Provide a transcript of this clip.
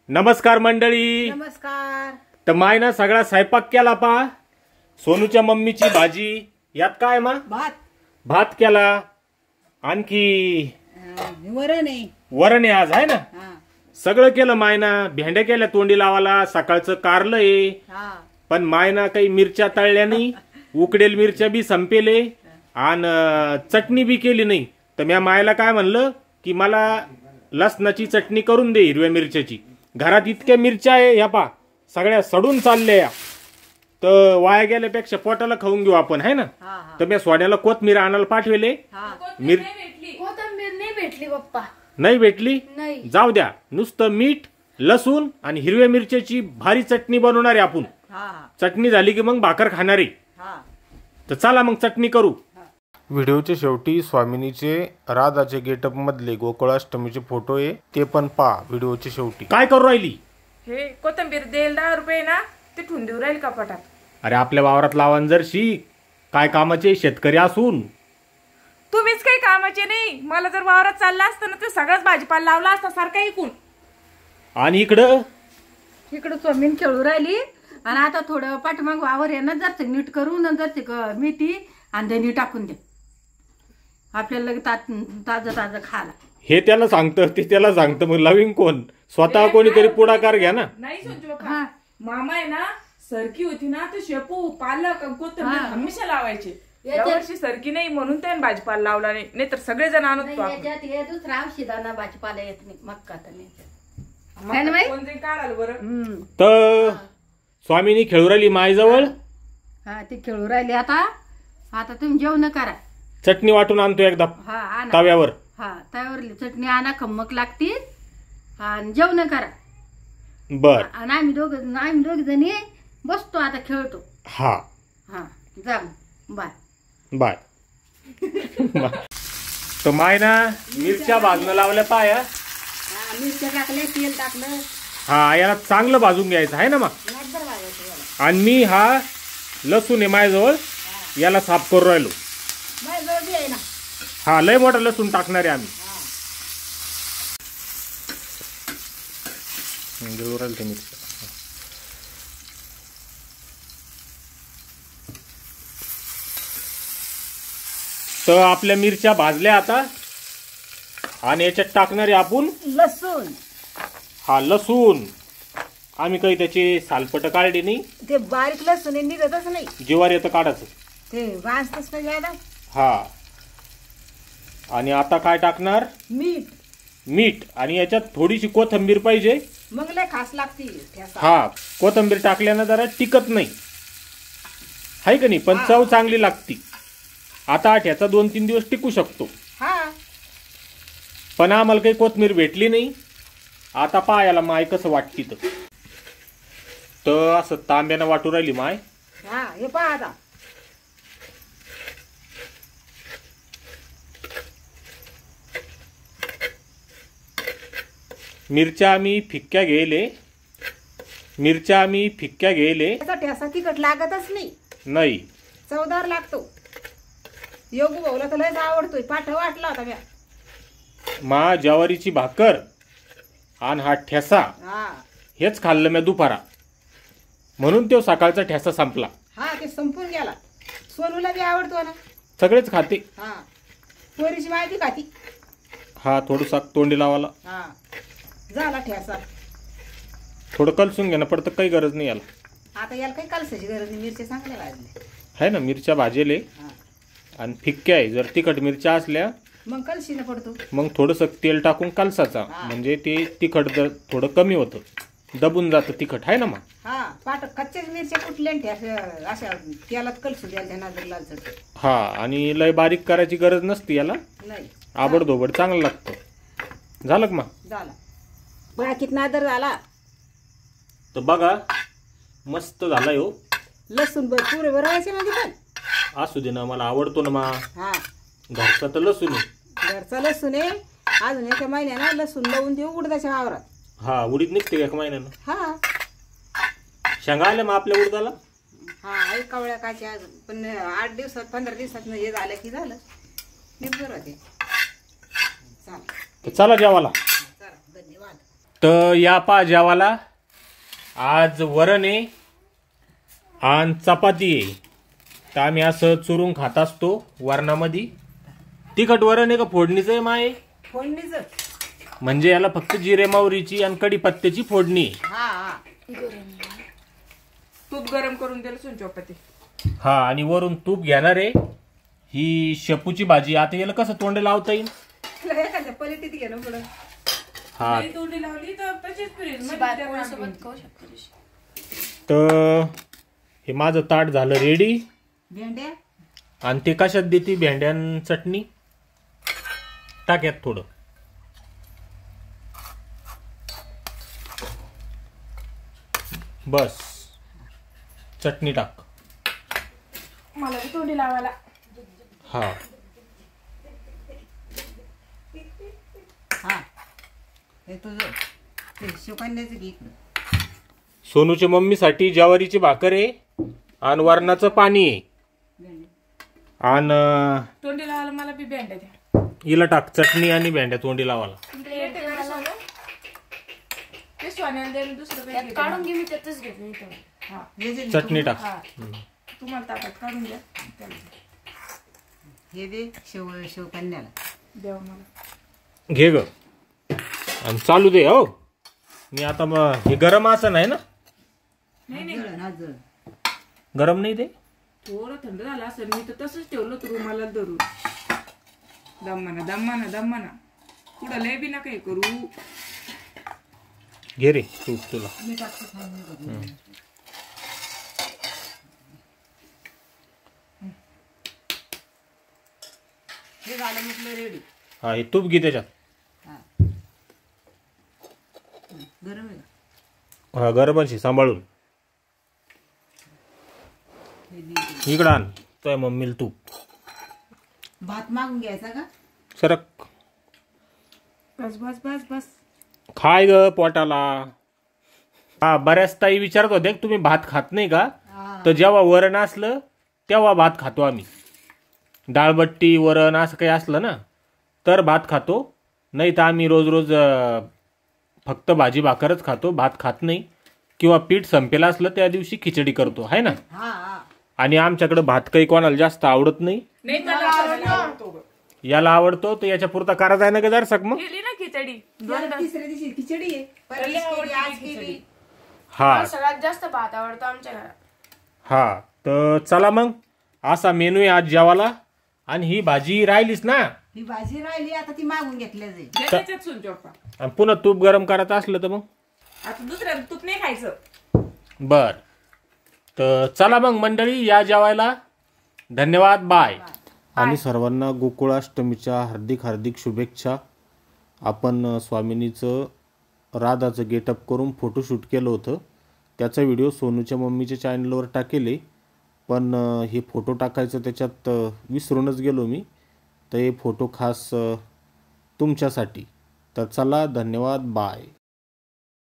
नमस्कार मंडळी. नमस्कार. तर मायना सगळा स्वयंपाक केला पा. सोनूच्या मम्मीची भाजी यात काय मा भात केला. आणखी वरण आहे आज आहे ना. सगळं केलं मायना. भेंड्या केल्या तोंडी लावाला. सकाळचं कारलं आहे. पण मायना काही मिरच्या तळल्या नाही. उकडेल मिरच्या बी संपेले आणि चटणी बी केली नाही. तर मी मायला काय म्हणलं की मला लसणाची चटणी करून दे हिरव्या मिरच्याची. घरात इतक्या मिरच्या आहे ह्या पा सगळ्या सडून चालल्या. तर वाया गेल्यापेक्षा पोटाला खाऊन घेऊ आपण है ना. तर मी सोन्याला कोथमीर आणायला पाठवले. कोथिंबीर नाही भेटली पप्पा. नाही भेटली. जाऊ द्या. नुसतं मीठ लसूण आणि हिरव्या मिरच्याची भारी चटणी बनवणार आहे आपण. चटणी झाली की मग भाकर खाणार आहे. तर चला मग चटणी करू. व्हिडिओच्या शेवटी स्वामिनीचे राधाचे गेटअप मधले गोकुळाष्टमीचे फोटो आहे ते पण पहा व्हिडिओच्या शेवटी. काय करू राहिली? हे कोथिंबीर देईल 10 रुपये ना ते ठेवून देऊ राहील कपाटात. अरे आपल्या वावरात लावण जर शिक. काय कामाचे शेतकरी असून तुम्हीच काही कामाचे नाही. मला जर वावरात चालला असतं ना तर सगळाच भाजीपाला लावला असता सारखा ऐकून. आणि इकडं स्वामीन खेळू राहिली. आणि आता थोडं पाठीमाग वावर आहे ना जर नीट करून जर मेथी आणि धनी टाकून दे आपल्याला ताजं ताजं खायला. हे त्याला सांगतं ते त्याला सांगतं मग लविंग कोण? स्वतः कोणीतरी पुढाकार घ्या ना. नाही सोचू मामा आहे ना सरकी होती ना तर शेपू पालक कोथिंबीर हमेशा लावायचे. यावर्षी सरकी नाही म्हणून त्याने भाजीपाला लावला नाही तर सगळे जण आणत दुसरा औषधांना भाजीपाला येत नाही. मक्का काढाल बरं. तर स्वामीनी खेळू राहिली मायजवळ. हा ती खेळू राहिली. आता तुम्ही जेवण करा. चटणी वाटून आणतो एकदा तव्यावर. तव्यावर चटणी आणा खम्मक लागती आणि जेवण करा. बर. आणि आम्ही दोघ जणी बसतो आता खेळतो. हा जा बाय बाय. तर मायना मिरच्या भाजणं लावल्या पाया. मिरच्या टाकल्या तेल टाकलं. हा याला चांगलं भाजून घ्यायचं आहे ना मग. आणि मी हा लसूण आहे माझ्याजवळ याला साफ करू राहिलो. हा लय मोठा लसूण टाकणार आहे आम्ही. तर आपल्या मिरच्या भाजल्या आता. आणि याच्यात टाकणार आहे आपण लसूण. हा लसूण आम्ही काही त्याची सालपट काढली नाही. ते बारीक लसूण निघतच नाही. जीवार येतं काढायचं ते वाजतच नाही. हा. आणि आता काय टाकणार? मीठ. आणि याच्यात थोडीशी कोथिंबीर पाहिजे. मग लय खास लागते. हा कोथिंबीर टाकल्यानं जरा टिकत नाही हाय का नाही. पण चव चांगली लागती. आता ठ्याचा 2-3 दिवस टिकू शकतो. पण आम्हाला काही कोथिंबीर भेटली नाही. आता पायाला माय कसं वाटती तर असं तांब्यानं वाटू राहिली माय. हे पहा आता मिरच्या आम्ही फिक्क्या घेले. ठेसा तिखट लागतच नाही. चवदार लागतो. योगू भाऊला तर लयच आवडतोय. पाठ वाटला होता म्या. मा ज्वारीची भाकर आणि हा ठेसा हेच खाल्लं मी दुपारा. म्हणून तो सकाळचा ठेसा संपला. ते संपून गेला. सोनूला बी आवडतो ना. सगळेच खाते. पोरीची माहिती खाती. थोडसा तोंडी लावाला. झाला ठेसा. थोडं कलसून घेणं पडतं. काही गरज नाही याला. आता याला काही कलसाची गरज नाही. मिरच्या चांगल्या भाजल्या आहे ना. मिरच्या भाजेले आणि फिक्क्या आहे. जर तिखट मिरच्या असल्या मग कलशीनं पडतो. मग थोडंसं तेल टाकून कलसाचा म्हणजे ते तिखट थोडं कमी होतं. दबून जातं तिखट आहे ना मग. पाट कच्च्याच मिरच्या कुठल्या अशा तेलात कलसू द्यायला. आणि लय बारीक करायची गरज नसते याला. आबडधोबड चांगलं लागतं. झालं का मग? झाला. बाकीत नादर झाला. तर बघा मस्त झालाय हो. लसूण भरपूर भरायचे मध्ये पण असू दे ना. मला आवडतो ना मा. घरचा तर लसूण आहे. घरचा लसूण आहे. अजून एका महिन्यानं लसूण लावून देऊ उडदाच्या वावरात. उडीद निघते का एका महिन्यानं? शेंगा आल्या मग आपल्या उडदाला. कवळ्या काच्या अजून पण 8 दिवसात 15 दिवसात हे झालं की झालं. निघ बरं ते. चला जेवायला. तर या पा जेवाला आज वरण आहे आणि चपाती आहे. तर आम्ही असं चुरून खात असतो वरणामध्ये. तिखट वरण आहे का फोडणीचं आहे माय? फोडणीच. म्हणजे याला फक्त जिरे मोहरीची आणि कढीपत्त्याची फोडणी. तूप गरम करून दिलं सोनचोपाती. हा, आणि वरून तूप घेणार आहे. ही शेपूची भाजी. आता याला कसं तोंड लावता येईल? पलटीत घेणं पुढं. हा, तोंडी लावली तर तशीच फ्रीज तर हे माझं ताट झालं रेडी. भेंड्या आणि ते कशात देते? भेंड्यान चटणी टाक यात थोडं. बस, चटणी टाक. मला बी तोंडी लावायला. हा, हे तुझं ते शिवकन्याचं घे. सोनूच्या मम्मीसाठी ज्वारीची भाकर आहे आणि वरणाचं पाणी आहे. आणि तोंडी लावायला मला बी भेंड्या द्या. हिला टाक चटणी आणि भेंड्या तोंडी लावायला. ते सोन्याला द्या, मी दुसरं काही घेते. काढून घे, मी त्यातच घेतो इथं. हा, चटणी टाक. तुम्हाला ताटात काढून द्या. त्याला हे दे शिवकन्याला. द्या मला. घे ग आणि चालू दे. हो, मी आता मग हे गरम असं नाही ना? नाही गरम नाही ते. थोडं थंड झालं असेल. मी तर तसंच ठेवलं तर रुमाला धरून. दमाना दमाना दमाना. पुढं लय बी नका हे करू. घे रे तूप तुला. हे झालं म्हटलं रेडी. हा, हे तूप घे त्याच्यात. गरम आहे. हा, गरमच सांभाळून. इकडं आण तुझ्या मम्मीला तूप. भात मागून घ्यायचा का? सरक. बस बस बस बस. खाय ग पोटाला. हा, बऱ्याच ताई विचारत होते तुम्ही भात खात नाही का? तर जेव्हा वरण असलं तेव्हा भात खातो आम्ही. डाळबट्टी वरण असं काही असलं ना तर भात खातो. नाही तर आम्ही रोज रोज फक्त भाजी भाकरच खातो, भात खात नाही. किंवा पीठ संपेला असलं त्या दिवशी खिचडी करतो, आहे ना. आणि आमच्याकडे भात काही कोणाला जास्त आवडत नाही. याला आवडतो तर याच्या पुरता करायचा आहे ना गजार सक. मग केली ना खिचडी. तिसऱ्या दिवशी खिचडी आहे. आज केली. हा, सगळ्यात जास्त भात आवडतो आमच्या घरात. हा, तर चला मग असा मेनू आहे आज जेवाला. आणि ही भाजी राहिलीच ना. ही भाजी राहिली आता ती मागून घेतल्या जाईल. त्याच्यात सोनचोपा. आणि पुन्हा तूप गरम करायचं असलं तर मग आता दुसऱ्या तूप नाही खायचं. बर. तर चला मग मंडळी या जेवायला. धन्यवाद. बाय. आणि सर्वांना गोकुळाष्टमीच्या हार्दिक हार्दिक शुभेच्छा. आपण स्वामिनीचं राधाचं गेटअप करून फोटोशूट केलं होतं. त्याचा व्हिडिओ सोनूच्या मम्मीच्या चॅनलवर टाकेले. पण हे फोटो टाकायचं त्याच्यात विसरूनच गेलो मी. तर हे फोटो खास तुमच्यासाठी. तर चला, धन्यवाद. बाय.